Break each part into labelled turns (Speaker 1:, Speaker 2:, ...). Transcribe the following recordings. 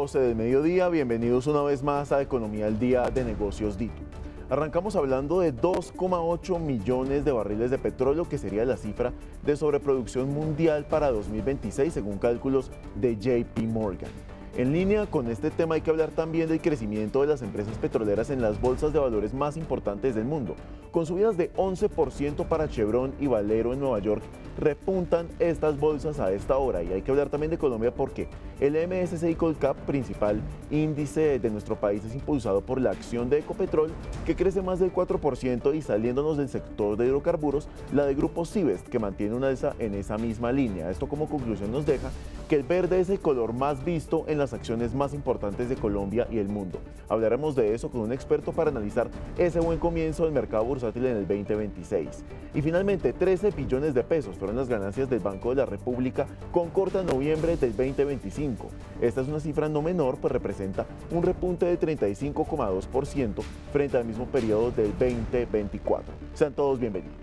Speaker 1: 12 del mediodía, bienvenidos una vez más a Economía al Día de Negocios Dito. Arrancamos hablando de 2,8 millones de barriles de petróleo, que sería la cifra de sobreproducción mundial para 2026, según cálculos de JP Morgan. En línea con este tema hay que hablar también del crecimiento de las empresas petroleras en las bolsas de valores más importantes del mundo. Con subidas de 11% para Chevron y Valero en Nueva York, repuntan estas bolsas a esta hora. Y hay que hablar también de Colombia porque el MSCI Colcap, principal índice de nuestro país, es impulsado por la acción de Ecopetrol, que crece más del 4%, y saliéndonos del sector de hidrocarburos, la de Grupo Sivest, que mantiene una alza en esa misma línea. Esto como conclusión nos deja que el verde es el color más visto en las acciones más importantes de Colombia y el mundo. Hablaremos de eso con un experto para analizar ese buen comienzo del mercado bursátil en el 2026. Y finalmente, 13 billones de pesos fueron las ganancias del Banco de la República con corte en noviembre del 2025. Esta es una cifra no menor, pues representa un repunte de 35,2% frente al mismo periodo del 2024. Sean todos bienvenidos.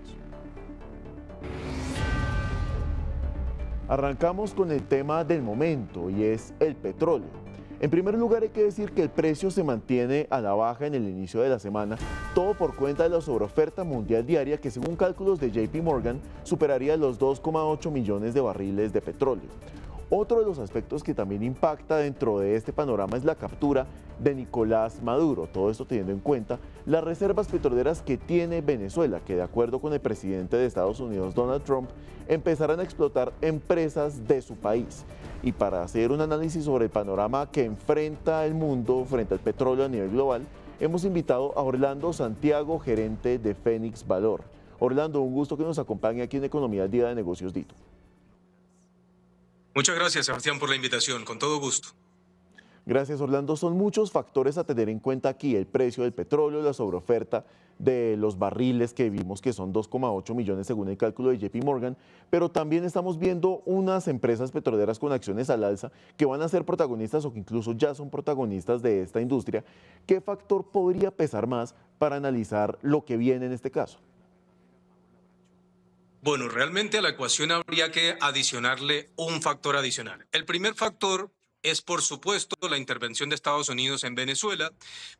Speaker 1: Arrancamos con el tema del momento y es el petróleo. En primer lugar, hay que decir que el precio se mantiene a la baja en el inicio de la semana, todo por cuenta de la sobreoferta mundial diaria, que según cálculos de JP Morgan superaría los 2,8 millones de barriles de petróleo. Otro de los aspectos que también impacta dentro de este panorama es la captura de Nicolás Maduro, todo esto teniendo en cuenta las reservas petroleras que tiene Venezuela, que de acuerdo con el presidente de Estados Unidos, Donald Trump, empezarán a explotar empresas de su país. Y para hacer un análisis sobre el panorama que enfrenta el mundo frente al petróleo a nivel global, hemos invitado a Orlando Santiago, gerente de Fénix Valor. Orlando, un gusto que nos acompañe aquí en Economía al Día de Negocios Dito.
Speaker 2: Muchas gracias, Sebastián, por la invitación. Con todo gusto.
Speaker 1: Gracias, Orlando. Son muchos factores a tener en cuenta aquí: el precio del petróleo, la sobreoferta de los barriles, que vimos que son 2,8 millones según el cálculo de JP Morgan, pero también estamos viendo unas empresas petroleras con acciones al alza que van a ser protagonistas o que incluso ya son protagonistas de esta industria. ¿Qué factor podría pesar más para analizar lo que viene en este caso?
Speaker 2: Bueno, realmente a la ecuación habría que adicionarle un factor adicional. El primer factor es, por supuesto, la intervención de Estados Unidos en Venezuela.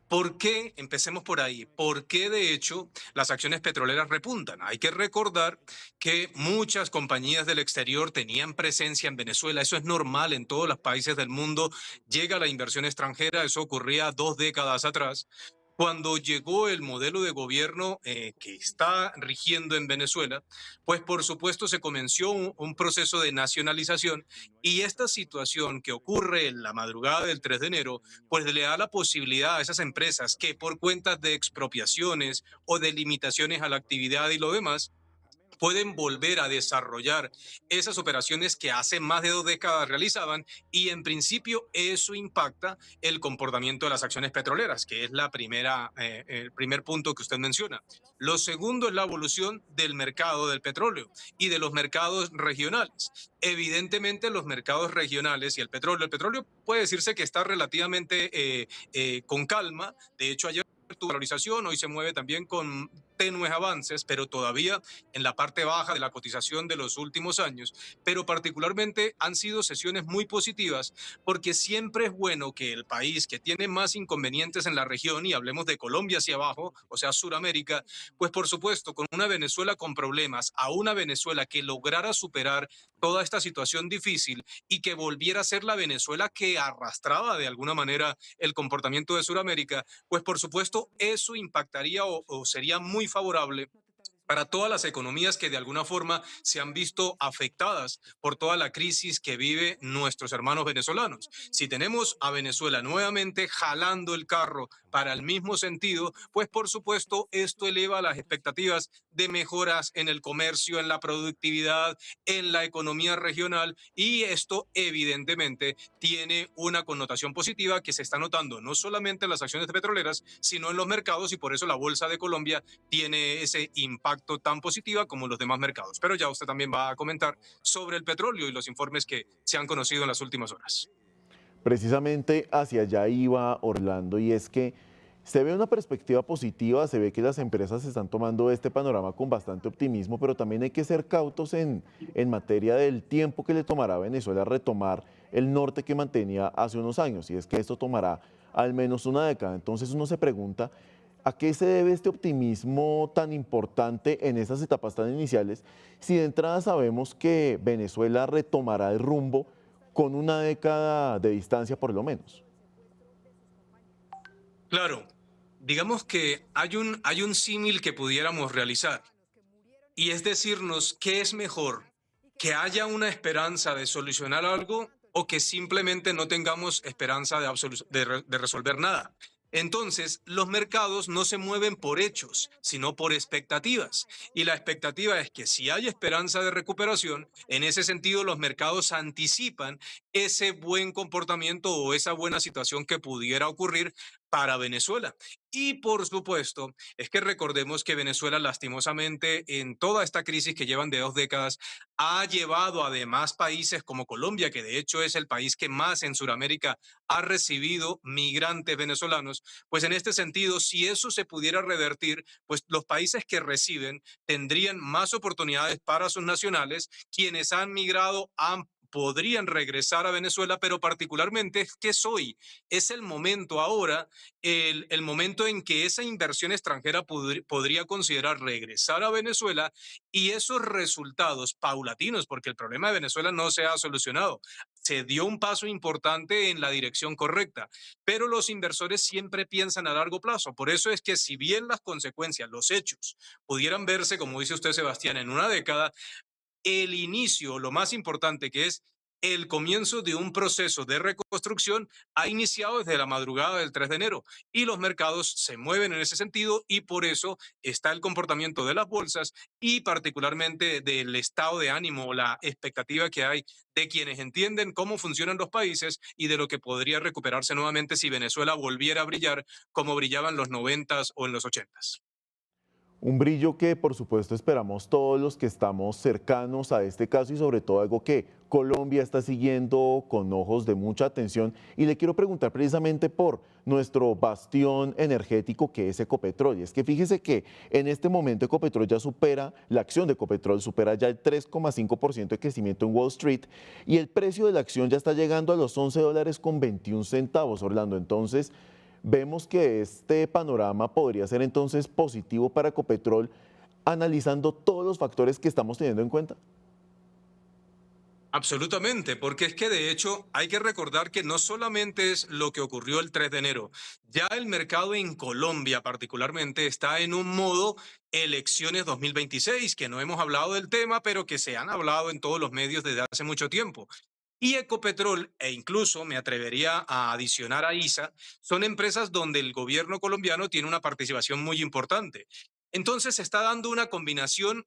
Speaker 2: ¿Por qué? Empecemos por ahí. ¿Por qué, de hecho, las acciones petroleras repuntan? Hay que recordar que muchas compañías del exterior tenían presencia en Venezuela. Eso es normal en todos los países del mundo. Llega la inversión extranjera. Eso ocurría 2 décadas atrás. Cuando llegó el modelo de gobierno que está rigiendo en Venezuela, pues por supuesto se comenzó un proceso de nacionalización, y esta situación que ocurre en la madrugada del 3 de enero, pues le da la posibilidad a esas empresas que por cuentas de expropiaciones o de limitaciones a la actividad y lo demás, pueden volver a desarrollar esas operaciones que hace más de 2 décadas realizaban, y en principio eso impacta el comportamiento de las acciones petroleras, que es el primer punto que usted menciona. Lo segundo es la evolución del mercado del petróleo y de los mercados regionales. Evidentemente los mercados regionales y el petróleo puede decirse que está relativamente con calma. De hecho, ayer tuvo valorización, hoy se mueve también con tenues avances, pero todavía en la parte baja de la cotización de los últimos años. Pero particularmente han sido sesiones muy positivas, porque siempre es bueno que el país que tiene más inconvenientes en la región, y hablemos de Colombia hacia abajo, o sea, Suramérica, pues por supuesto, con una Venezuela con problemas, a una Venezuela que lograra superar toda esta situación difícil y que volviera a ser la Venezuela que arrastraba de alguna manera el comportamiento de Suramérica, pues por supuesto eso impactaría o sería muy favorable para todas las economías que de alguna forma se han visto afectadas por toda la crisis que vive nuestros hermanos venezolanos. Si tenemos a Venezuela nuevamente jalando el carro para el mismo sentido, pues por supuesto esto eleva las expectativas de mejoras en el comercio, en la productividad, en la economía regional, y esto evidentemente tiene una connotación positiva que se está notando no solamente en las acciones petroleras, sino en los mercados, y por eso la Bolsa de Colombia tiene ese impacto tan positiva como los demás mercados. Pero ya usted también va a comentar sobre el petróleo y los informes que se han conocido en las últimas horas.
Speaker 1: Precisamente hacia allá iba, Orlando, y es que se ve una perspectiva positiva, se ve que las empresas están tomando este panorama con bastante optimismo, pero también hay que ser cautos en materia del tiempo que le tomará a Venezuela retomar el norte que mantenía hace unos años, y es que esto tomará al menos una década. Entonces uno se pregunta, ¿a qué se debe este optimismo tan importante en esas etapas tan iniciales si de entrada sabemos que Venezuela retomará el rumbo con una década de distancia por lo menos?
Speaker 2: Claro, digamos que hay un símil que pudiéramos realizar y es decirnos qué es mejor, que haya una esperanza de solucionar algo o que simplemente no tengamos esperanza de resolver nada. Entonces, los mercados no se mueven por hechos, sino por expectativas. Y la expectativa es que si hay esperanza de recuperación, en ese sentido los mercados anticipan ese buen comportamiento o esa buena situación que pudiera ocurrir para Venezuela. Y por supuesto, es que recordemos que Venezuela, lastimosamente, en toda esta crisis que llevan de 2 décadas, ha llevado además países como Colombia, que de hecho es el país que más en Sudamérica ha recibido migrantes venezolanos, pues en este sentido, si eso se pudiera revertir, pues los países que reciben tendrían más oportunidades para sus nacionales, quienes han migrado podrían regresar a Venezuela, pero particularmente es que es el momento ahora, el momento en que esa inversión extranjera podría considerar regresar a Venezuela y esos resultados paulatinos, porque el problema de Venezuela no se ha solucionado. Se dio un paso importante en la dirección correcta, pero los inversores siempre piensan a largo plazo. Por eso es que si bien las consecuencias, los hechos, pudieran verse, como dice usted, Sebastián, en una década, el inicio, lo más importante que es el comienzo de un proceso de reconstrucción ha iniciado desde la madrugada del 3 de enero y los mercados se mueven en ese sentido y por eso está el comportamiento de las bolsas y particularmente del estado de ánimo o la expectativa que hay de quienes entienden cómo funcionan los países y de lo que podría recuperarse nuevamente si Venezuela volviera a brillar como brillaba en los 90s o en los 80s.
Speaker 1: Un brillo que por supuesto esperamos todos los que estamos cercanos a este caso y sobre todo algo que Colombia está siguiendo con ojos de mucha atención. Y le quiero preguntar precisamente por nuestro bastión energético que es Ecopetrol. Y es que fíjese que en este momento Ecopetrol ya supera, la acción de Ecopetrol supera ya el 3,5% de crecimiento en Wall Street y el precio de la acción ya está llegando a los $11,21, Orlando. Entonces, vemos que este panorama podría ser entonces positivo para Ecopetrol, analizando todos los factores que estamos teniendo en cuenta.
Speaker 2: Absolutamente, porque es que de hecho hay que recordar que no solamente es lo que ocurrió el 3 de enero, ya el mercado en Colombia particularmente está en un modo elecciones 2026, que no hemos hablado del tema, pero que se han hablado en todos los medios desde hace mucho tiempo. Y Ecopetrol, e incluso me atrevería a adicionar a ISA, son empresas donde el gobierno colombiano tiene una participación muy importante. Entonces se está dando una combinación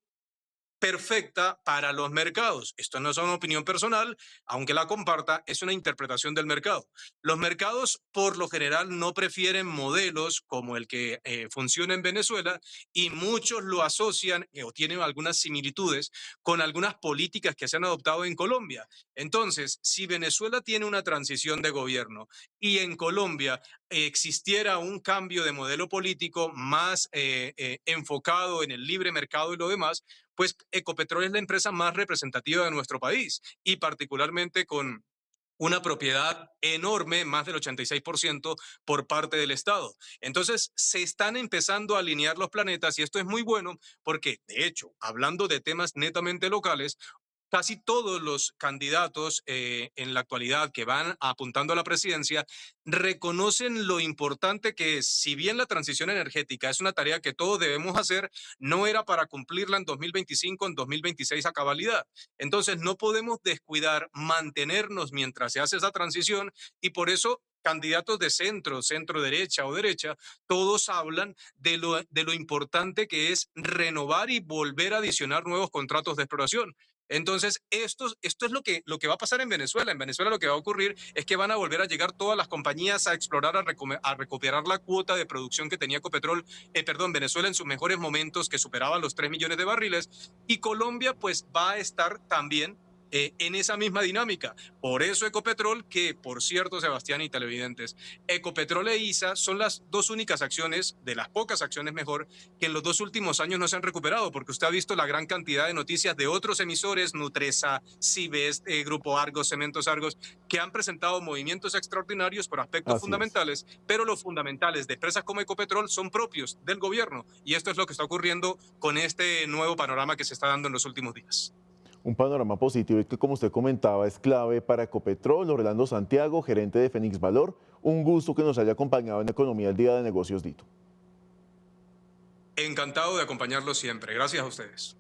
Speaker 2: perfecta para los mercados. Esto no es una opinión personal, aunque la comparta, es una interpretación del mercado. Los mercados, por lo general, no prefieren modelos como el que funciona en Venezuela y muchos lo asocian o tienen algunas similitudes con algunas políticas que se han adoptado en Colombia. Entonces, si Venezuela tiene una transición de gobierno y en Colombia existiera un cambio de modelo político más enfocado en el libre mercado y lo demás, pues Ecopetrol es la empresa más representativa de nuestro país y particularmente con una propiedad enorme, más del 86% por parte del Estado. Entonces, se están empezando a alinear los planetas y esto es muy bueno porque, de hecho, hablando de temas netamente locales, casi todos los candidatos en la actualidad que van apuntando a la presidencia reconocen lo importante que es, si bien la transición energética es una tarea que todos debemos hacer, no era para cumplirla en 2025, en 2026 a cabalidad. Entonces no podemos descuidar, mantenernos mientras se hace esa transición y por eso candidatos de centro, centro derecha o derecha, todos hablan de lo importante que es renovar y volver a adicionar nuevos contratos de exploración. Entonces, esto es lo que va a pasar en Venezuela. En Venezuela lo que va a ocurrir es que van a volver a llegar todas las compañías a explorar, a recuperar la cuota de producción que tenía Ecopetrol, perdón, Venezuela en sus mejores momentos que superaba los 3 millones de barriles. Y Colombia pues va a estar también en esa misma dinámica. Por eso Ecopetrol, que por cierto, Sebastián y televidentes, Ecopetrol e ISA son las dos únicas acciones, de las pocas acciones mejor, que en los 2 últimos años no se han recuperado, porque usted ha visto la gran cantidad de noticias de otros emisores, Nutresa, Cibes, Grupo Argos, Cementos Argos, que han presentado movimientos extraordinarios por aspectos
Speaker 1: Así es.
Speaker 2: fundamentales, pero los fundamentales de empresas como Ecopetrol son propios del gobierno, y esto es lo que está ocurriendo con este nuevo panorama que se está dando en los últimos días.
Speaker 1: Un panorama positivo y que, como usted comentaba, es clave para Ecopetrol. Orlando Santiago, gerente de Fénix Valor, un gusto que nos haya acompañado en Economía al Día de Negocios Dito.
Speaker 2: Encantado de acompañarlos siempre. Gracias a ustedes.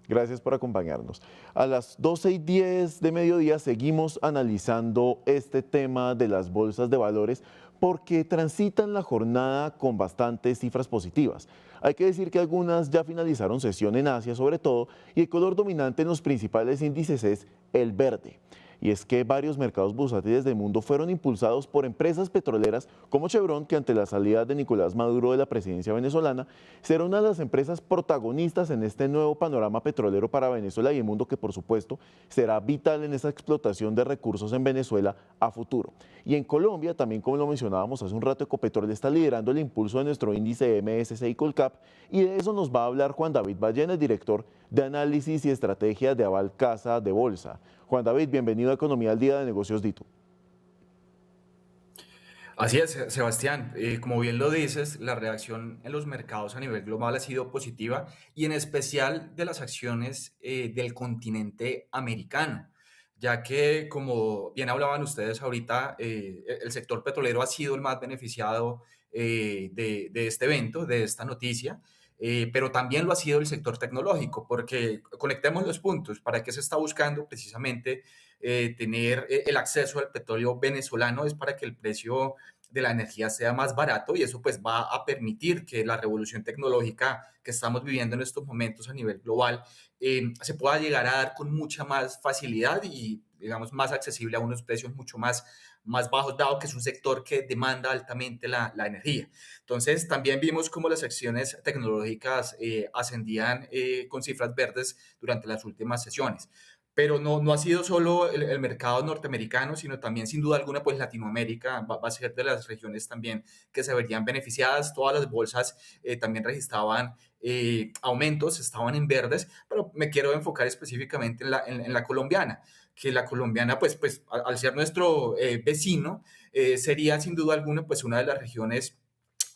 Speaker 1: Gracias por acompañarnos. A las 12:10 de mediodía seguimos analizando este tema de las bolsas de valores porque transitan la jornada con bastantes cifras positivas. Hay que decir que algunas ya finalizaron sesión en Asia sobre todo y el color dominante en los principales índices es el verde. Y es que varios mercados bursátiles del mundo fueron impulsados por empresas petroleras como Chevron, que ante la salida de Nicolás Maduro de la presidencia venezolana, será una de las empresas protagonistas en este nuevo panorama petrolero para Venezuela y el mundo que, por supuesto, será vital en esa explotación de recursos en Venezuela a futuro. Y en Colombia, también como lo mencionábamos hace un rato, Ecopetrol está liderando el impulso de nuestro índice MSCI Colcap y de eso nos va a hablar Juan David Ballena, el director de análisis y estrategia de Aval Casa de Bolsa. Juan David, bienvenido a Economía al Día de Negocios Dito.
Speaker 3: Así es, Sebastián. Como bien lo dices, la reacción en los mercados a nivel global ha sido positiva y en especial de las acciones del continente americano, ya que como bien hablaban ustedes ahorita, el sector petrolero ha sido el más beneficiado de este evento, de esta noticia. Pero también lo ha sido el sector tecnológico, porque conectemos los puntos. ¿Para qué se está buscando precisamente tener el acceso al petróleo venezolano? Es para que el precio de la energía sea más barato y eso pues va a permitir que la revolución tecnológica que estamos viviendo en estos momentos a nivel global se pueda llegar a dar con mucha más facilidad y digamos más accesible a unos precios mucho más bajos, dado que es un sector que demanda altamente la energía. Entonces también vimos cómo las acciones tecnológicas ascendían con cifras verdes durante las últimas sesiones. Pero no ha sido solo el mercado norteamericano, sino también, sin duda alguna, pues Latinoamérica va a ser de las regiones también que se verían beneficiadas. Todas las bolsas también registraban aumentos, estaban en verdes, pero me quiero enfocar específicamente en la colombiana, que la colombiana, pues al ser nuestro vecino, sería sin duda alguna, pues una de las regiones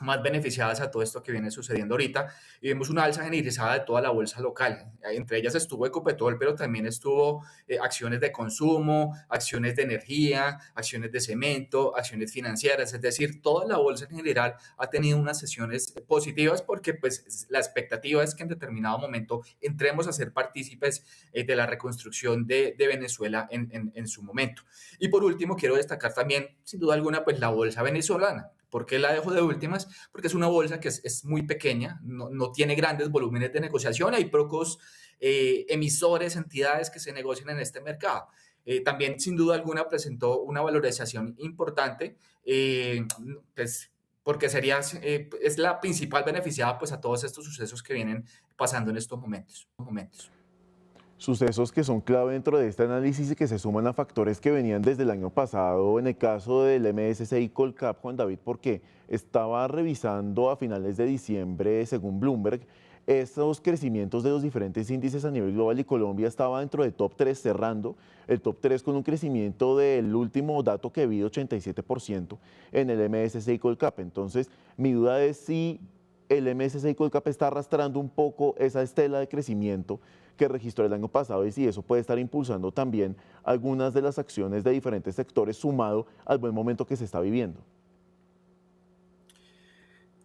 Speaker 3: más beneficiadas a todo esto que viene sucediendo ahorita y vemos una alza generalizada de toda la bolsa local. Entre ellas estuvo Ecopetrol, pero también estuvo acciones de consumo, acciones de energía, acciones de cemento, acciones financieras, es decir, toda la bolsa en general ha tenido unas sesiones positivas porque pues la expectativa es que en determinado momento entremos a ser partícipes de la reconstrucción de Venezuela en su momento. Y por último, quiero destacar también, sin duda alguna, pues la bolsa venezolana. ¿Por qué la dejo de últimas? Porque es una bolsa que es muy pequeña, no tiene grandes volúmenes de negociación, hay pocos emisores, entidades que se negocian en este mercado. También, sin duda alguna, presentó una valorización importante, pues, porque es la principal beneficiada pues, a todos estos sucesos que vienen pasando en estos momentos.
Speaker 1: Sucesos que son clave dentro de este análisis y que se suman a factores que venían desde el año pasado en el caso del MSCI Colcap, Juan David, porque estaba revisando a finales de diciembre, según Bloomberg, estos crecimientos de los diferentes índices a nivel global y Colombia estaba dentro de top 3, cerrando el top 3 con un crecimiento del último dato que vi, 87% en el MSCI Colcap. Entonces, mi duda es si el MSCI Colcap está arrastrando un poco esa estela de crecimiento que registró el año pasado y si eso puede estar impulsando también algunas de las acciones de diferentes sectores sumado al buen momento que se está viviendo.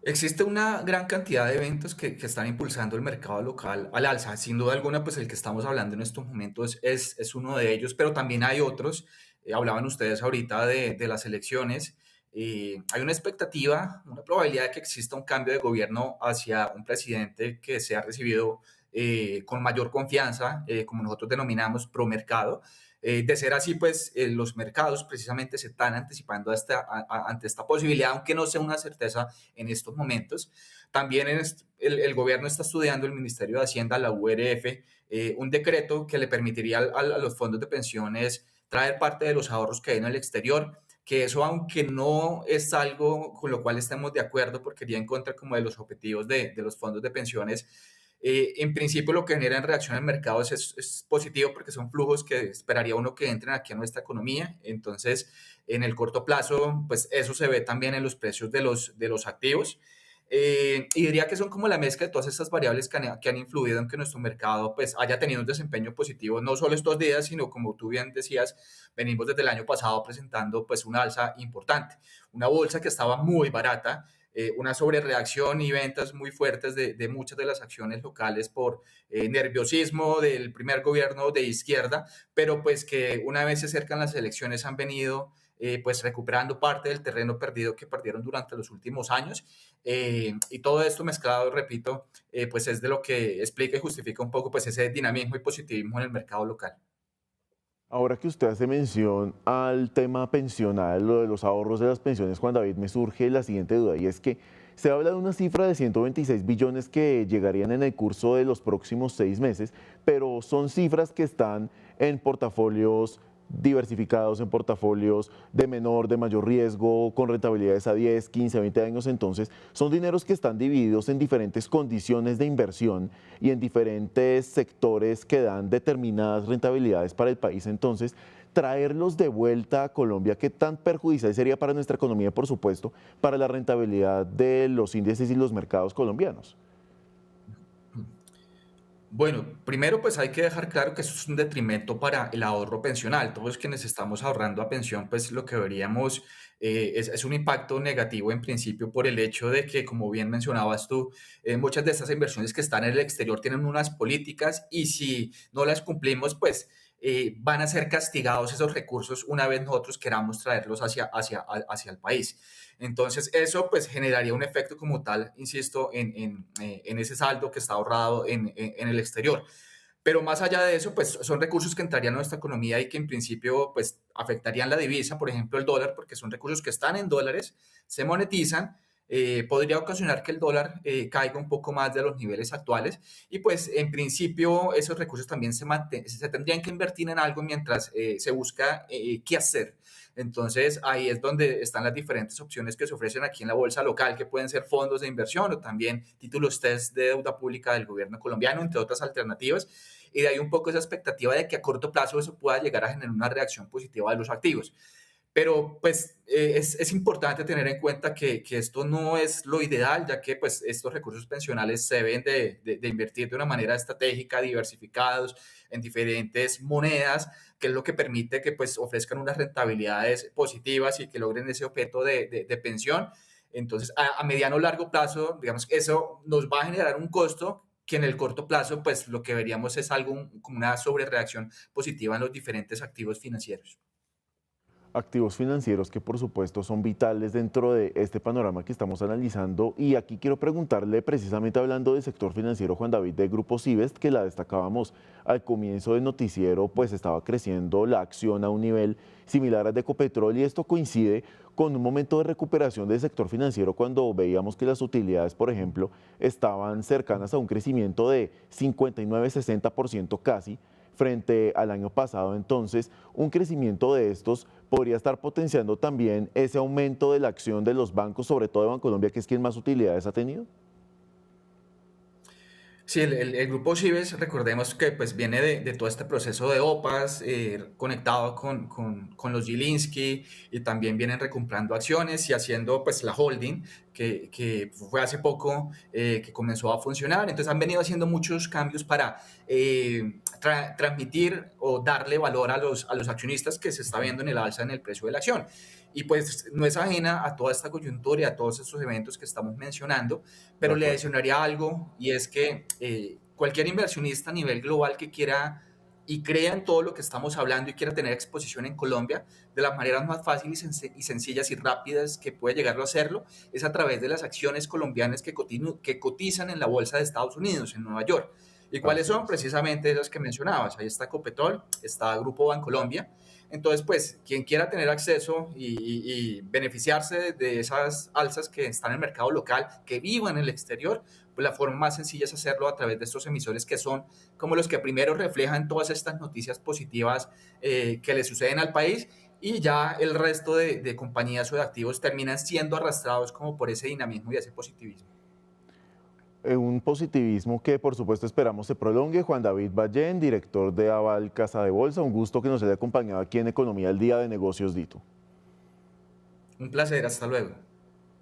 Speaker 3: Existe una gran cantidad de eventos que están impulsando el mercado local al alza. Sin duda alguna, pues el que estamos hablando en estos momentos es uno de ellos, pero también hay otros. Hablaban ustedes ahorita de las elecciones. Hay una expectativa, una probabilidad de que exista un cambio de gobierno hacia un presidente que sea recibido con mayor confianza, como nosotros denominamos, pro mercado. De ser así, pues los mercados precisamente se están anticipando ante esta posibilidad, aunque no sea una certeza en estos momentos. También el gobierno está estudiando, el Ministerio de Hacienda, la URF, un decreto que le permitiría a los fondos de pensiones traer parte de los ahorros que hay en el exterior, que eso, aunque no es algo con lo cual estemos de acuerdo, porque iría en contra como de los objetivos de los fondos de pensiones, en principio lo que genera en reacción al mercado es positivo, porque son flujos que esperaría uno que entren aquí a nuestra economía. Entonces, en el corto plazo, pues eso se ve también en los precios de los activos. Y diría que son como la mezcla de todas estas variables que han influido en que nuestro mercado pues haya tenido un desempeño positivo, no solo estos días, sino como tú bien decías, venimos desde el año pasado presentando pues una alza importante, una bolsa que estaba muy barata, una sobrereacción y ventas muy fuertes de muchas de las acciones locales por nerviosismo del primer gobierno de izquierda, pero pues que una vez se acercan las elecciones han venido pues recuperando parte del terreno perdido que perdieron durante los últimos años. Y todo esto mezclado, repito, pues es de lo que explica y justifica un poco pues ese dinamismo y positivismo en el mercado local.
Speaker 1: Ahora que usted hace mención al tema pensional, lo de los ahorros de las pensiones, Juan David, me surge la siguiente duda, y es que se habla de una cifra de 126 billones que llegarían en el curso de los próximos 6 meses, pero son cifras que están en portafolios diversificados, en portafolios de menor, de mayor riesgo, con rentabilidades a 10, 15, 20 años. Entonces, son dineros que están divididos en diferentes condiciones de inversión y en diferentes sectores que dan determinadas rentabilidades para el país. Entonces, traerlos de vuelta a Colombia, ¿qué tan perjudicial sería para nuestra economía y, por supuesto, para la rentabilidad de los índices y los mercados colombianos?
Speaker 3: Bueno, primero pues hay que dejar claro que eso es un detrimento para el ahorro pensional. Todos quienes estamos ahorrando a pensión, pues lo que veríamos es un impacto negativo en principio por el hecho de que, como bien mencionabas tú, muchas de estas inversiones que están en el exterior tienen unas políticas y si no las cumplimos, pues van a ser castigados esos recursos una vez nosotros queramos traerlos hacia el país. Entonces, eso pues generaría un efecto como tal, insisto, en ese saldo que está ahorrado en el exterior. Pero más allá de eso, pues son recursos que entrarían a nuestra economía y que en principio pues afectarían la divisa, por ejemplo el dólar, porque son recursos que están en dólares, se monetizan, podría ocasionar que el dólar caiga un poco más de los niveles actuales y pues en principio esos recursos también se tendrían que invertir en algo mientras se busca qué hacer. Entonces ahí es donde están las diferentes opciones que se ofrecen aquí en la bolsa local, que pueden ser fondos de inversión o también títulos test de deuda pública del gobierno colombiano, entre otras alternativas. Y de ahí un poco esa expectativa de que a corto plazo eso pueda llegar a generar una reacción positiva de los activos. Pero pues es importante tener en cuenta que esto no es lo ideal, ya que pues estos recursos pensionales se deben de invertir de una manera estratégica, diversificados en diferentes monedas, que es lo que permite que pues ofrezcan unas rentabilidades positivas y que logren ese objeto de pensión. Entonces, a mediano o largo plazo, digamos, eso nos va a generar un costo que en el corto plazo, pues lo que veríamos es algo como una sobrereacción positiva en los diferentes activos financieros.
Speaker 1: Activos financieros que por supuesto son vitales dentro de este panorama que estamos analizando. Y aquí quiero preguntarle, precisamente hablando del sector financiero, Juan David, de Grupo Sivest, que la destacábamos al comienzo del noticiero, pues estaba creciendo la acción a un nivel similar al de Ecopetrol, y esto coincide con un momento de recuperación del sector financiero cuando veíamos que las utilidades, por ejemplo, estaban cercanas a un crecimiento de 59-60% casi frente al año pasado. Entonces, un crecimiento de estos podría estar potenciando también ese aumento de la acción de los bancos, sobre todo de Bancolombia, que es quien más utilidades ha tenido.
Speaker 3: Sí, el grupo Cives, recordemos que pues viene de todo este proceso de OPAs, conectado con los Gilinski, y también vienen recomprando acciones y haciendo pues la holding, que fue hace poco que comenzó a funcionar. Entonces han venido haciendo muchos cambios para transmitir o darle valor a los accionistas, que se está viendo en el alza en el precio de la acción. Y pues no es ajena a toda esta coyuntura y a todos estos eventos que estamos mencionando,
Speaker 1: De
Speaker 3: pero le
Speaker 1: acuerdo.
Speaker 3: adicionaría algo, y es que cualquier inversionista a nivel global que quiera y crea en todo lo que estamos hablando y quiera tener exposición en Colombia, de las maneras más fáciles y sencillas y rápidas que puede llegar a hacerlo es a través de las acciones colombianas que cotizan en la bolsa de Estados Unidos, en Nueva York. ¿Y cuáles
Speaker 1: Así
Speaker 3: son?
Speaker 1: es.
Speaker 3: Precisamente esas que mencionabas. Ahí está Copetol, está Grupo Bancolombia. Entonces, pues, quien quiera tener acceso y beneficiarse de esas alzas que están en el mercado local, que vivan en el exterior, pues la forma más sencilla es hacerlo a través de estos emisores que son como los que primero reflejan todas estas noticias positivas que le suceden al país, y ya el resto de compañías o de activos terminan siendo arrastrados como por ese dinamismo y ese positivismo.
Speaker 1: Un positivismo que por supuesto esperamos se prolongue. Juan David Ballén, director de Aval Casa de Bolsa, un gusto que nos haya acompañado aquí en Economía al Día de Negocios Dito.
Speaker 3: Un placer, hasta luego.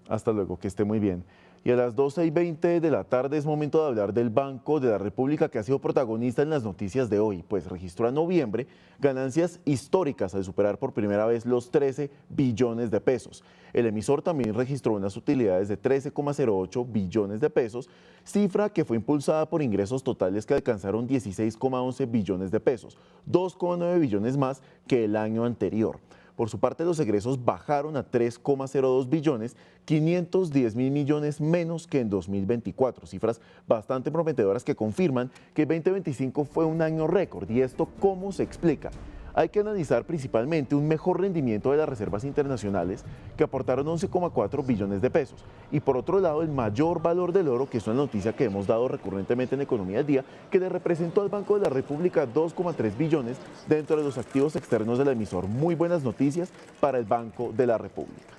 Speaker 1: Hasta luego, que esté muy bien. Y a las 12:20 de la tarde es momento de hablar del Banco de la República, que ha sido protagonista en las noticias de hoy, pues registró en noviembre ganancias históricas al superar por primera vez los 13 billones de pesos. El emisor también registró unas utilidades de 13,08 billones de pesos, cifra que fue impulsada por ingresos totales que alcanzaron 16,11 billones de pesos, 2,9 billones más que el año anterior. Por su parte, los egresos bajaron a 3,02 billones, 510 mil millones menos que en 2024, cifras bastante prometedoras que confirman que el 2025 fue un año récord. ¿Y esto cómo se explica? Hay que analizar principalmente un mejor rendimiento de las reservas internacionales, que aportaron 11,4 billones de pesos, y por otro lado el mayor valor del oro, que es una noticia que hemos dado recurrentemente en Economía del Día, que le representó al Banco de la República 2,3 billones dentro de los activos externos del emisor. Muy buenas noticias para el Banco de la República.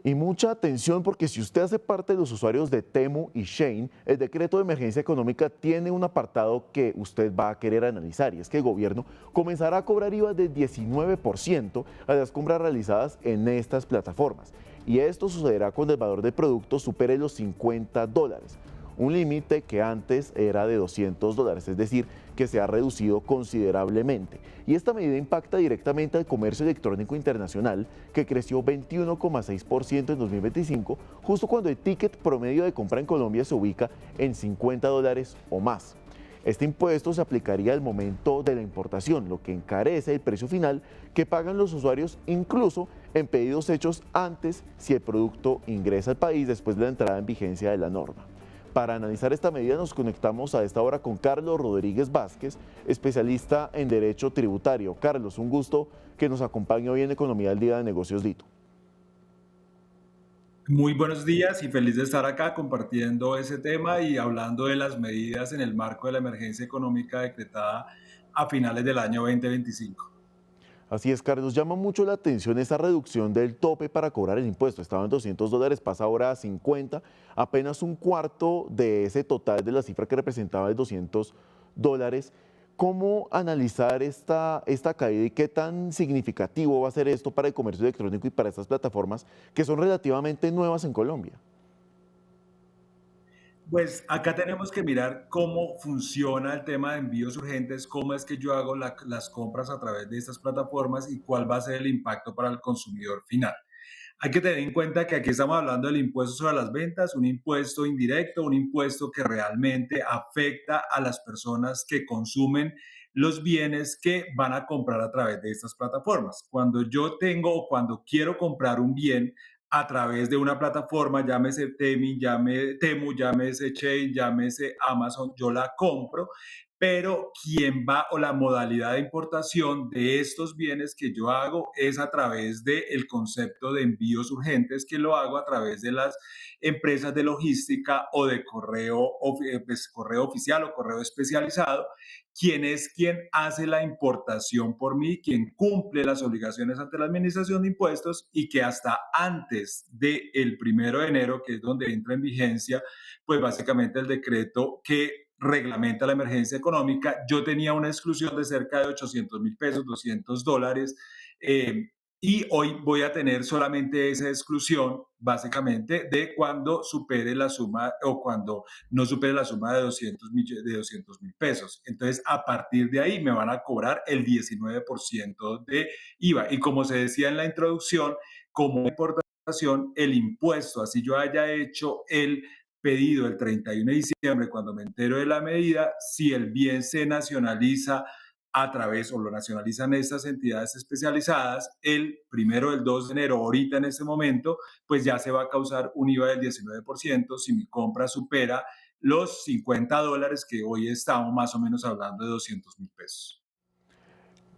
Speaker 1: Y mucha atención, porque si usted hace parte de los usuarios de Temu y Shein, el decreto de emergencia económica tiene un apartado que usted va a querer analizar, y es que el gobierno comenzará a cobrar IVA del 19% a las compras realizadas en estas plataformas. Y esto sucederá cuando el valor del producto supere los $50, un límite que antes era de $200, es decir, que se ha reducido considerablemente. Y esta medida impacta directamente al comercio electrónico internacional, que creció 21,6% en 2025, justo cuando el ticket promedio de compra en Colombia se ubica en $50 o más. Este impuesto se aplicaría al momento de la importación, lo que encarece el precio final que pagan los usuarios, incluso en pedidos hechos antes, si el producto ingresa al país después de la entrada en vigencia de la norma. Para analizar esta medida nos conectamos a esta hora con Carlos Rodríguez Vázquez, especialista en Derecho Tributario. Carlos, un gusto que nos acompañe hoy en Economía del Día de Negocios Dito.
Speaker 4: Muy buenos días y feliz de estar acá compartiendo ese tema y hablando de las medidas en el marco de la emergencia económica decretada a finales del año 2025.
Speaker 1: Así es, Carlos, llama mucho la atención esa reducción del tope para cobrar el impuesto. Estaba en $200, pasa ahora a 50, apenas un cuarto de ese total de la cifra que representaba el $200. ¿Cómo analizar esta caída y qué tan significativo va a ser esto para el comercio electrónico y para estas plataformas que son relativamente nuevas en Colombia?
Speaker 4: Pues acá tenemos que mirar cómo funciona el tema de envíos urgentes, cómo es que yo hago las compras a través de estas plataformas y cuál va a ser el impacto para el consumidor final. Hay que tener en cuenta que aquí estamos hablando del impuesto sobre las ventas, un impuesto indirecto, un impuesto que realmente afecta a las personas que consumen los bienes que van a comprar a través de estas plataformas. Cuando yo tengo o cuando quiero comprar un bien a través de una plataforma, llámese Temu, llámese Chain, llámese Amazon, yo la compro, pero quien va o la modalidad de importación de estos bienes que yo hago es a través del concepto de envíos urgentes, que lo hago a través de las empresas de logística o de pues, correo oficial o correo especializado, quien es quien hace la importación por mí, quien cumple las obligaciones ante la Administración de Impuestos y que hasta antes del 1 de enero, que es donde entra en vigencia, pues básicamente el decreto que reglamenta la emergencia económica, yo tenía una exclusión de cerca de 800.000 pesos, $200, y hoy voy a tener solamente esa exclusión, básicamente, de cuando supere la suma o cuando no supere la suma de 200.000 pesos. Entonces, a partir de ahí me van a cobrar el 19% de IVA. Y como se decía en la introducción, como importación, el impuesto, así yo haya hecho el pedido el 31 de diciembre, cuando me entero de la medida, si el bien se nacionaliza a través o lo nacionalizan estas entidades especializadas, el 1 del 2 de enero, ahorita en este momento, pues ya se va a causar un IVA del 19% si mi compra supera los $50, que hoy estamos más o menos hablando de 200.000 pesos.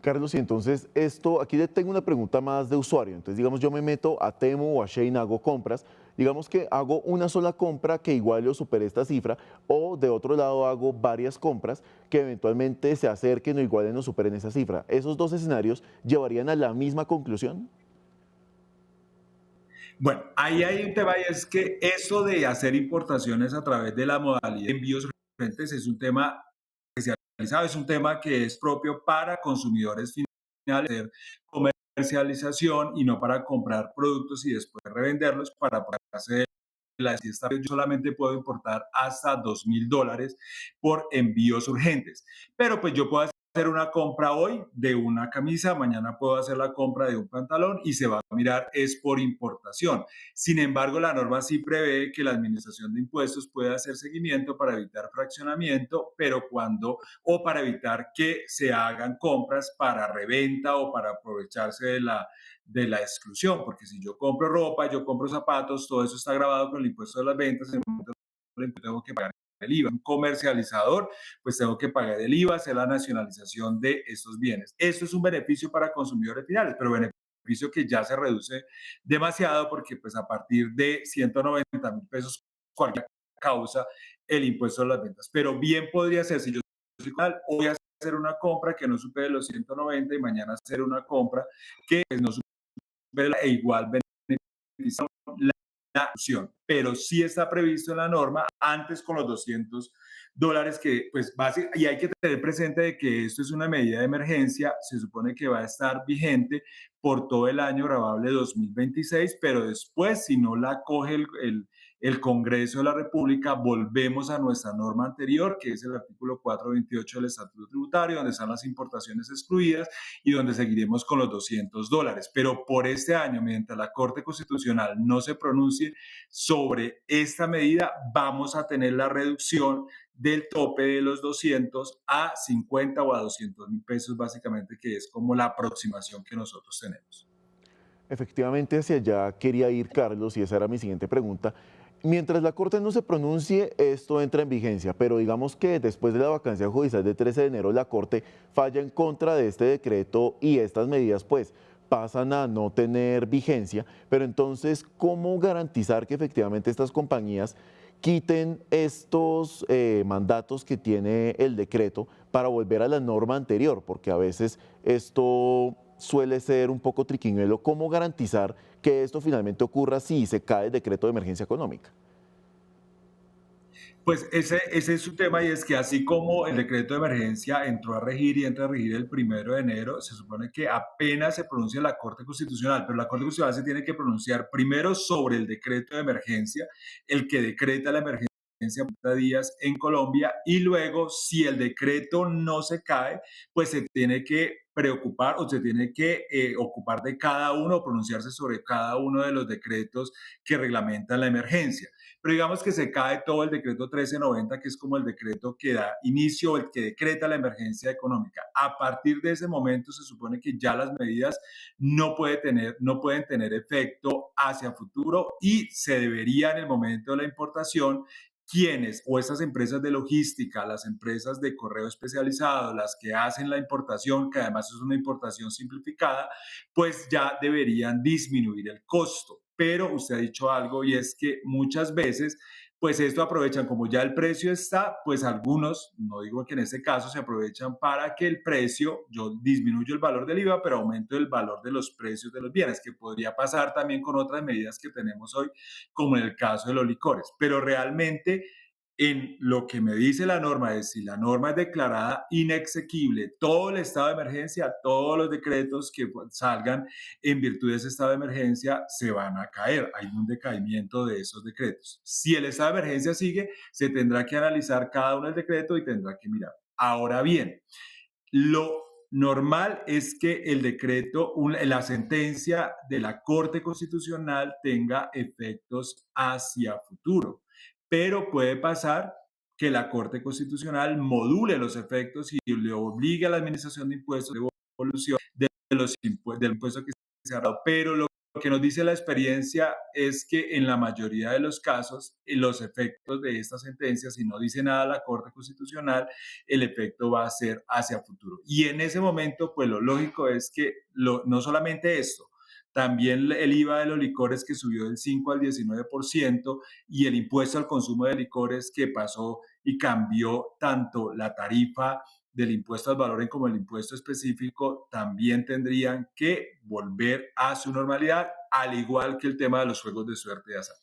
Speaker 1: Carlos, y entonces esto, aquí le tengo una pregunta más de usuario. Entonces, digamos, yo me meto a Temu o a Shein, hago compras. Digamos que hago una sola compra que iguale o supere esta cifra, o de otro lado hago varias compras que eventualmente se acerquen o igualen o superen esa cifra. ¿Esos dos escenarios llevarían a la misma conclusión?
Speaker 4: Bueno, ahí hay un tema y es que eso de hacer importaciones a través de la modalidad de envíos recurrentes es un tema especializado, es un tema que es propio para consumidores finales, hacer comercialización y no para comprar productos y después revenderlos para hacer yo solamente puedo importar hasta $2.000 por envíos urgentes. Pero pues yo puedo hacer una compra hoy de una camisa, mañana puedo hacer la compra de un pantalón y se va a mirar es por importación. Sin embargo, la norma sí prevé que la Administración de Impuestos puede hacer seguimiento para evitar fraccionamiento, pero o para evitar que se hagan compras para reventa o para aprovecharse de la exclusión, porque si yo compro ropa, yo compro zapatos, todo eso está grabado con el impuesto de las ventas, tengo que pagar el IVA. Un comercializador, pues tengo que pagar el IVA, hacer la nacionalización de estos bienes. Esto es un beneficio para consumidores finales, pero beneficio que ya se reduce demasiado porque pues a partir de 190.000 pesos cualquier causa el impuesto de las ventas. Pero bien podría ser, si yo soy canal, voy a hacer una compra que no supere los 190 y mañana hacer una compra que pues, no e igual beneficia la opción, pero sí está previsto en la norma antes con los $200 que pues y hay que tener presente de que esto es una medida de emergencia, se supone que va a estar vigente por todo el año grabable 2026, pero después si no la coge el Congreso de la República, volvemos a nuestra norma anterior, que es el artículo 428 del Estatuto Tributario, donde están las importaciones excluidas y donde seguiremos con los $200. Pero por este año, mientras la Corte Constitucional no se pronuncie sobre esta medida, vamos a tener la reducción del tope de los 200 a 50 o a 200.000 pesos, básicamente, que es como la aproximación que nosotros tenemos.
Speaker 1: Efectivamente, hacia allá quería ir, Carlos, y esa era mi siguiente pregunta. Mientras la Corte no se pronuncie, esto entra en vigencia, pero digamos que después de la vacancia judicial del 13 de enero, la Corte falla en contra de este decreto y estas medidas, pues, pasan a no tener vigencia. Pero entonces, ¿cómo garantizar que efectivamente estas compañías quiten estos mandatos que tiene el decreto para volver a la norma anterior? Porque a veces esto suele ser un poco triquiñuelo. ¿Cómo garantizar que esto finalmente ocurra si se cae el decreto de emergencia económica?
Speaker 4: Pues ese es su tema y es que así como el decreto de emergencia entró a regir y entra a regir el 1 de enero, se supone que apenas se pronuncia la Corte Constitucional, pero la Corte Constitucional se tiene que pronunciar primero sobre el decreto de emergencia, el que decreta la emergencia por 30 días en Colombia, y luego si el decreto no se cae, pues se tiene que preocupar o se tiene que ocupar de cada uno o pronunciarse sobre cada uno de los decretos que reglamentan la emergencia. Pero digamos que se cae todo el decreto 1390, que es como el decreto que da inicio, el que decreta la emergencia económica. A partir de ese momento se supone que ya las medidas no pueden tener efecto hacia futuro y se debería en el momento de la importación quienes o esas empresas de logística, las empresas de correo especializado, las que hacen la importación, que además es una importación simplificada, pues ya deberían disminuir el costo. Pero usted ha dicho algo y es que muchas veces, pues esto aprovechan, como ya el precio está, pues algunos, no digo que en este caso, se aprovechan para que el precio, yo disminuyo el valor del IVA, pero aumento el valor de los precios de los bienes, que podría pasar también con otras medidas que tenemos hoy, como en el caso de los licores. Pero realmente en lo que me dice la norma es si la norma es declarada inexequible, todo el estado de emergencia, todos los decretos que salgan en virtud de ese estado de emergencia se van a caer. Hay un decaimiento de esos decretos. Si el estado de emergencia sigue, se tendrá que analizar cada uno del decreto y tendrá que mirar. Ahora bien, lo normal es que el decreto, la sentencia de la Corte Constitucional tenga efectos hacia futuro, pero puede pasar que la Corte Constitucional module los efectos y le obligue a la Administración de Impuestos de devolución del impuesto que se ha dado. Pero lo Lo que nos dice la experiencia es que en la mayoría de los casos, los efectos de esta sentencia, si no dice nada la Corte Constitucional, el efecto va a ser hacia futuro. Y en ese momento, pues lo lógico es que no solamente esto, también el IVA de los licores que subió del 5 al 19% y el impuesto al consumo de licores que pasó y cambió tanto la tarifa del impuesto al valor como el impuesto específico, también tendrían que volver a su normalidad, al igual que el tema de los juegos de suerte y azar.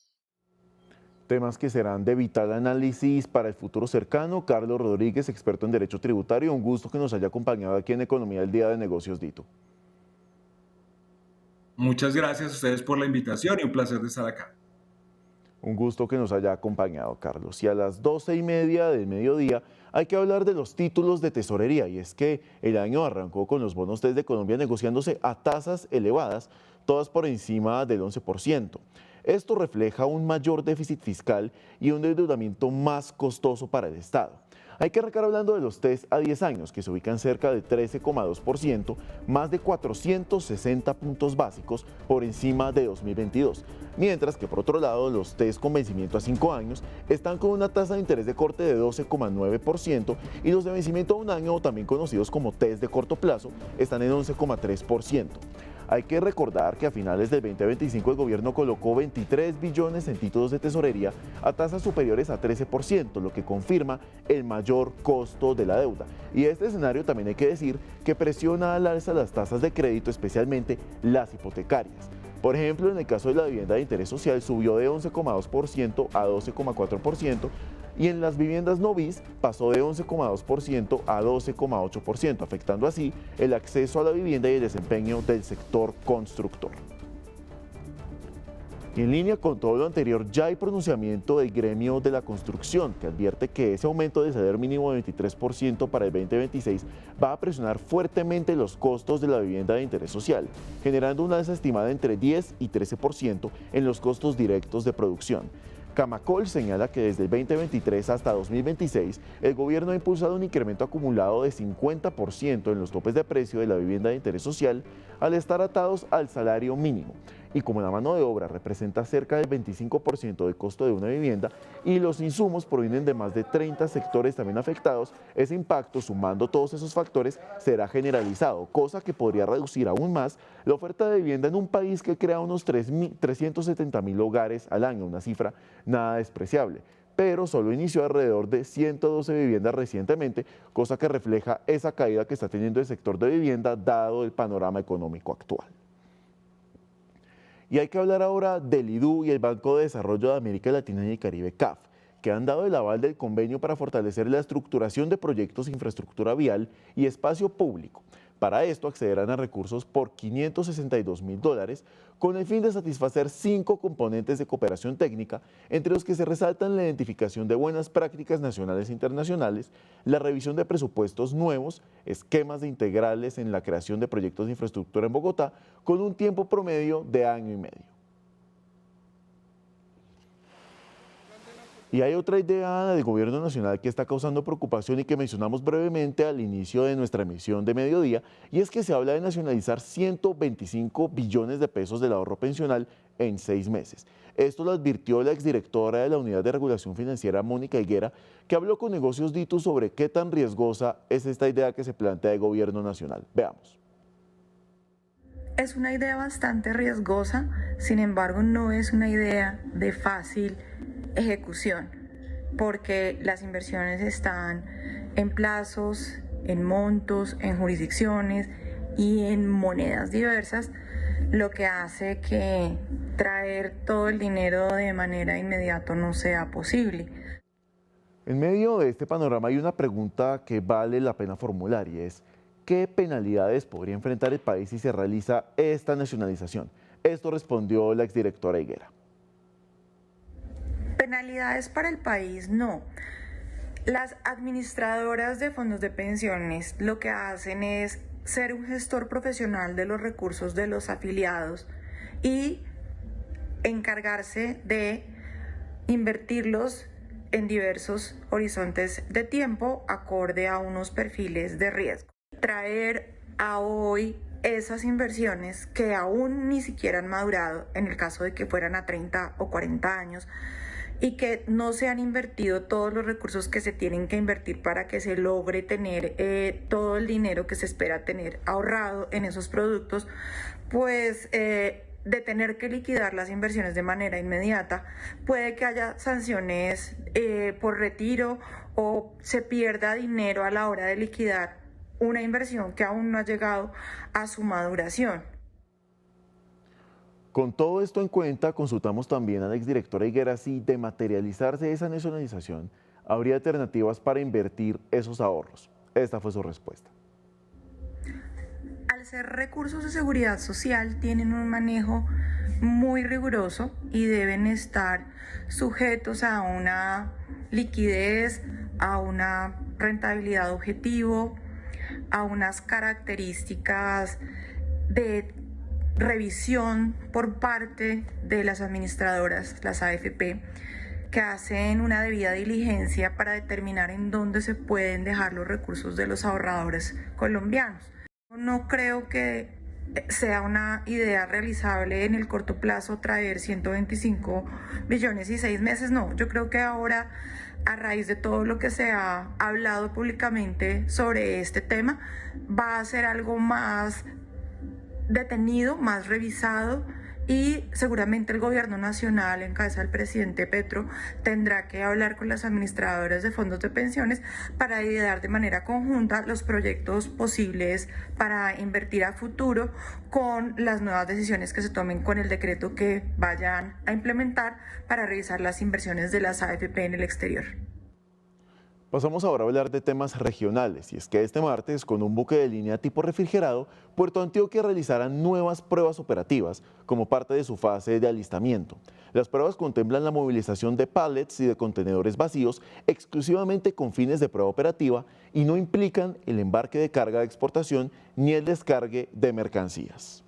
Speaker 1: Temas que serán de vital análisis para el futuro cercano. Carlos Rodríguez, experto en Derecho Tributario, un gusto que nos haya acompañado aquí en Economía del Día de Negocios Dito.
Speaker 4: Muchas gracias a ustedes por la invitación y un placer de estar acá.
Speaker 1: Un gusto que nos haya acompañado, Carlos. Y a las 12:30 del mediodía hay que hablar de los títulos de tesorería. Y es que el año arrancó con los bonos TES de Colombia negociándose a tasas elevadas, todas por encima del 11%. Esto refleja un mayor déficit fiscal y un endeudamiento más costoso para el Estado. Hay que arrancar hablando de los TES a 10 años, que se ubican cerca del 13,2%, más de 460 puntos básicos por encima de 2022. Mientras que por otro lado, los TES con vencimiento a 5 años están con una tasa de interés de corte de 12,9% y los de vencimiento a un año, también conocidos como TES de corto plazo, están en 11,3%. Hay que recordar que a finales del 2025 el gobierno colocó 23 billones en títulos de tesorería a tasas superiores a 13%, lo que confirma el mayor costo de la deuda. Y este escenario también hay que decir que presiona al alza las tasas de crédito, especialmente las hipotecarias. Por ejemplo, en el caso de la vivienda de interés social subió de 11,2% a 12,4%, y en las viviendas no BIS pasó de 11,2% a 12,8%, afectando así el acceso a la vivienda y el desempeño del sector constructor. Y en línea con todo lo anterior, ya hay pronunciamiento del gremio de la construcción, que advierte que ese aumento del salario mínimo de 23% para el 2026 va a presionar fuertemente los costos de la vivienda de interés social, generando una alza estimada entre 10 y 13% en los costos directos de producción. Camacol señala que desde el 2023 hasta 2026, el gobierno ha impulsado un incremento acumulado de 50% en los topes de precio de la vivienda de interés social al estar atados al salario mínimo. Y como la mano de obra representa cerca del 25% del costo de una vivienda y los insumos provienen de más de 30 sectores también afectados, ese impacto, sumando todos esos factores, será generalizado, cosa que podría reducir aún más la oferta de vivienda en un país que crea unos 370.000 hogares al año, una cifra nada despreciable, pero solo inició alrededor de 112 viviendas recientemente, cosa que refleja esa caída que está teniendo el sector de vivienda dado el panorama económico actual. Y hay que hablar ahora del IDU y el Banco de Desarrollo de América Latina y el Caribe, CAF, que han dado el aval del convenio para fortalecer la estructuración de proyectos de infraestructura vial y espacio público. Para esto accederán a recursos por $562.000 con el fin de satisfacer 5 componentes de cooperación técnica, entre los que se resaltan la identificación de buenas prácticas nacionales e internacionales, la revisión de presupuestos nuevos, esquemas de integrales en la creación de proyectos de infraestructura en Bogotá, con un tiempo promedio de año y medio. Y hay otra idea del gobierno nacional que está causando preocupación y que mencionamos brevemente al inicio de nuestra emisión de mediodía, y es que se habla de nacionalizar 125 billones de pesos del ahorro pensional en 6 meses. Esto lo advirtió la exdirectora de la Unidad de Regulación Financiera, Mónica Higuera, que habló con Negocios Dito sobre qué tan riesgosa es esta idea que se plantea el gobierno nacional. Veamos.
Speaker 5: Es una idea bastante riesgosa, sin embargo no es una idea de fácil ejecución, porque las inversiones están en plazos, en montos, en jurisdicciones y en monedas diversas, lo que hace que traer todo el dinero de manera inmediata no sea posible.
Speaker 1: En medio de este panorama hay una pregunta que vale la pena formular, y es: ¿qué penalidades podría enfrentar el país si se realiza esta nacionalización? Esto respondió la exdirectora Higuera.
Speaker 5: Penalidades para el país no. Las administradoras de fondos de pensiones lo que hacen es ser un gestor profesional de los recursos de los afiliados y encargarse de invertirlos en diversos horizontes de tiempo acorde a unos perfiles de riesgo. Traer a hoy esas inversiones que aún ni siquiera han madurado, en el caso de que fueran a 30 o 40 años, y que no se han invertido todos los recursos que se tienen que invertir para que se logre tener todo el dinero que se espera tener ahorrado en esos productos, pues de tener que liquidar las inversiones de manera inmediata, puede que haya sanciones por retiro o se pierda dinero a la hora de liquidar una inversión que aún no ha llegado a su maduración.
Speaker 1: Con todo esto en cuenta, consultamos también a la exdirectora Higuera si de materializarse esa nacionalización, habría alternativas para invertir esos ahorros. Esta fue su respuesta.
Speaker 5: Al ser recursos de seguridad social, tienen un manejo muy riguroso y deben estar sujetos a una liquidez, a una rentabilidad objetivo, a unas características de revisión por parte de las administradoras, las AFP, que hacen una debida diligencia para determinar en dónde se pueden dejar los recursos de los ahorradores colombianos. No creo que sea una idea realizable en el corto plazo traer 125 millones y 6 meses, no. Yo creo que ahora, a raíz de todo lo que se ha hablado públicamente sobre este tema, va a ser algo más detenido, más revisado, y seguramente el gobierno nacional, en cabeza del presidente Petro, tendrá que hablar con las administradoras de fondos de pensiones para idear de manera conjunta los proyectos posibles para invertir a futuro con las nuevas decisiones que se tomen con el decreto que vayan a implementar para revisar las inversiones de las AFP en el exterior.
Speaker 1: Pasamos ahora a hablar de temas regionales, y es que este martes, con un buque de línea tipo refrigerado, Puerto Antioquia realizará nuevas pruebas operativas como parte de su fase de alistamiento. Las pruebas contemplan la movilización de pallets y de contenedores vacíos exclusivamente con fines de prueba operativa y no implican el embarque de carga de exportación ni el descargue de mercancías.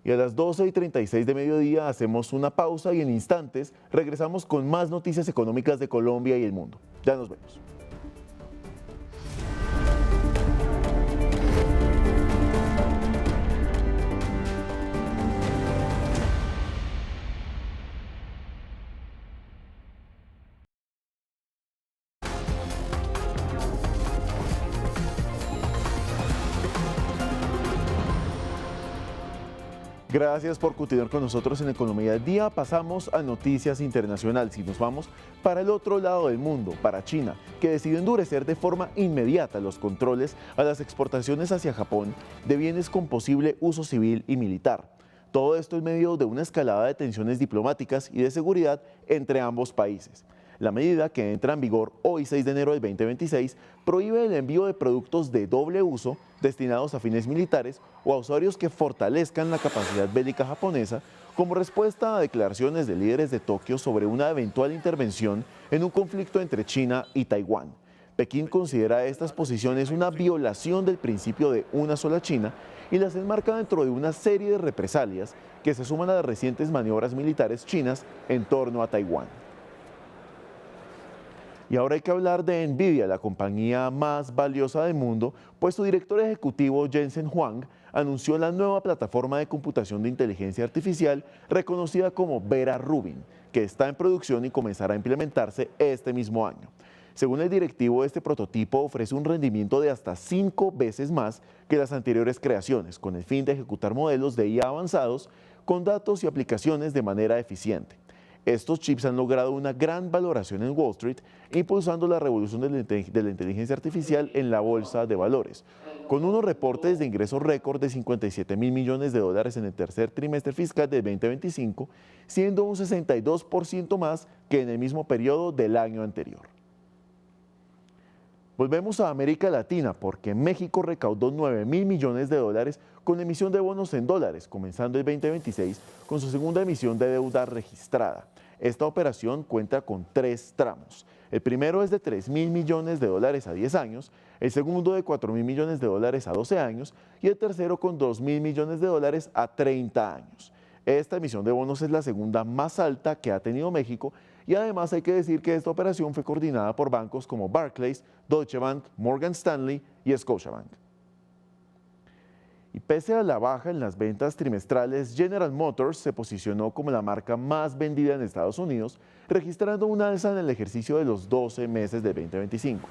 Speaker 1: Y a las 12:36 de mediodía hacemos una pausa y en instantes regresamos con más noticias económicas de Colombia y el mundo. Ya nos vemos. Gracias por continuar con nosotros en Economía del Día. Pasamos a noticias internacionales y nos vamos para el otro lado del mundo, para China, que decidió endurecer de forma inmediata los controles a las exportaciones hacia Japón de bienes con posible uso civil y militar. Todo esto en medio de una escalada de tensiones diplomáticas y de seguridad entre ambos países. La medida, que entra en vigor hoy 6 de enero del 2026, prohíbe el envío de productos de doble uso destinados a fines militares o a usuarios que fortalezcan la capacidad bélica japonesa, como respuesta a declaraciones de líderes de Tokio sobre una eventual intervención en un conflicto entre China y Taiwán. Pekín considera estas posiciones una violación del principio de una sola China y las enmarca dentro de una serie de represalias que se suman a las recientes maniobras militares chinas en torno a Taiwán. Y ahora hay que hablar de Nvidia, la compañía más valiosa del mundo, pues su director ejecutivo Jensen Huang anunció la nueva plataforma de computación de inteligencia artificial reconocida como Vera Rubin, que está en producción y comenzará a implementarse este mismo año. Según el directivo, este prototipo ofrece un rendimiento de hasta 5 veces más que las anteriores creaciones, con el fin de ejecutar modelos de IA avanzados con datos y aplicaciones de manera eficiente. Estos chips han logrado una gran valoración en Wall Street, impulsando la revolución de la inteligencia artificial en la bolsa de valores, con unos reportes de ingresos récord de 57.000 millones de dólares en el tercer trimestre fiscal del 2025, siendo un 62% más que en el mismo periodo del año anterior. Volvemos a América Latina porque México recaudó 9.000 millones de dólares con emisión de bonos en dólares, comenzando el 2026 con su segunda emisión de deuda registrada. Esta operación cuenta con 3 tramos. El primero es de 3.000 millones de dólares a 10 años, el segundo de 4.000 millones de dólares a 12 años y el tercero con 2.000 millones de dólares a 30 años. Esta emisión de bonos es la segunda más alta que ha tenido México y además hay que decir que esta operación fue coordinada por bancos como Barclays, Deutsche Bank, Morgan Stanley y Scotiabank. Y pese a la baja en las ventas trimestrales, General Motors se posicionó como la marca más vendida en Estados Unidos, registrando una alza en el ejercicio de los 12 meses de 2025.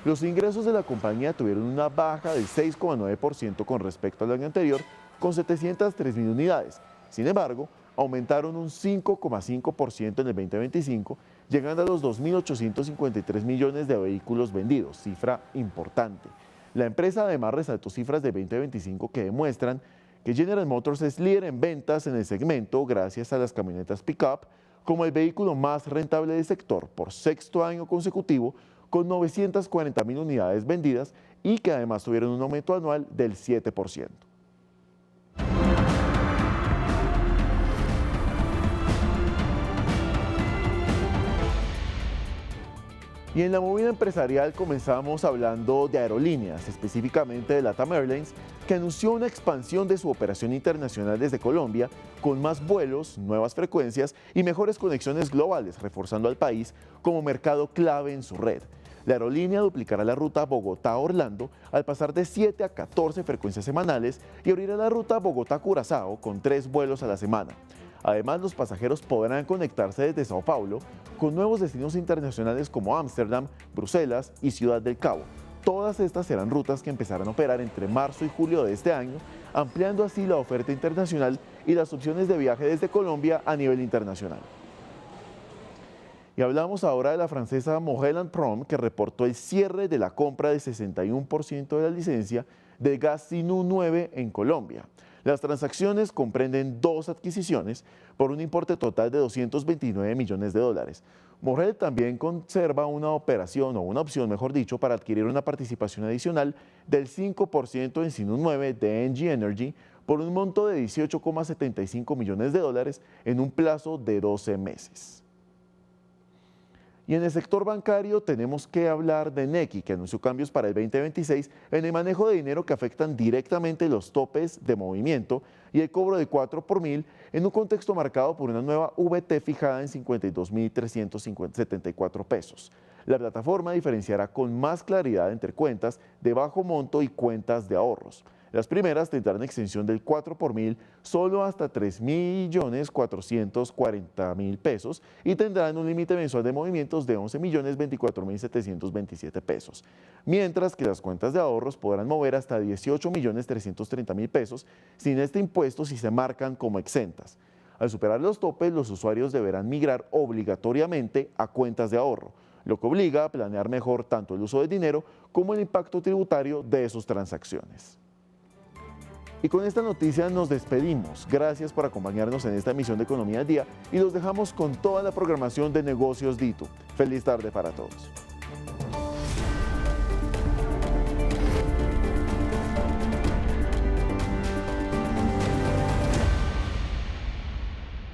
Speaker 1: Los ingresos de la compañía tuvieron una baja del 6,9% con respecto al año anterior, con 703.000 unidades. Sin embargo, aumentaron un 5,5% en el 2025, llegando a los 2.853 millones de vehículos vendidos, cifra importante. La empresa además resaltó cifras de 2025 que demuestran que General Motors es líder en ventas en el segmento gracias a las camionetas pick-up como el vehículo más rentable del sector por sexto año consecutivo, con 940.000 unidades vendidas y que además tuvieron un aumento anual del 7%. Y en la movida empresarial comenzamos hablando de aerolíneas, específicamente de LATAM Airlines, que anunció una expansión de su operación internacional desde Colombia, con más vuelos, nuevas frecuencias y mejores conexiones globales, reforzando al país como mercado clave en su red. La aerolínea duplicará la ruta Bogotá-Orlando al pasar de 7 a 14 frecuencias semanales y abrirá la ruta Bogotá-Curazao con 3 vuelos a la semana. Además, los pasajeros podrán conectarse desde Sao Paulo con nuevos destinos internacionales como Ámsterdam, Bruselas y Ciudad del Cabo. Todas estas serán rutas que empezarán a operar entre marzo y julio de este año, ampliando así la oferta internacional y las opciones de viaje desde Colombia a nivel internacional. Y hablamos ahora de la francesa Mohelan Prom, que reportó el cierre de la compra del 61% de la licencia de gas Sinú 9 en Colombia. Las transacciones comprenden 2 adquisiciones por un importe total de 229 millones de dólares. Morel también conserva una operación, o una opción mejor dicho, para adquirir una participación adicional del 5% en Sinú 9 de Engie Energy por un monto de 18,75 millones de dólares en un plazo de 12 meses. Y en el sector bancario tenemos que hablar de Nequi, que anunció cambios para el 2026 en el manejo de dinero que afectan directamente los topes de movimiento y el cobro de 4 por mil en un contexto marcado por una nueva VT fijada en 52.374 pesos. La plataforma diferenciará con más claridad entre cuentas de bajo monto y cuentas de ahorros. Las primeras tendrán extensión del 4 por mil solo hasta 3.440.000 pesos y tendrán un límite mensual de movimientos de 11.024.727 pesos, mientras que las cuentas de ahorros podrán mover hasta 18.330.000 pesos sin este impuesto si se marcan como exentas. Al superar los topes, los usuarios deberán migrar obligatoriamente a cuentas de ahorro, lo que obliga a planear mejor tanto el uso del dinero como el impacto tributario de sus transacciones. Y con esta noticia nos despedimos. Gracias por acompañarnos en esta emisión de Economía al Día y los dejamos con toda la programación de Negocios Dito. Feliz tarde para todos.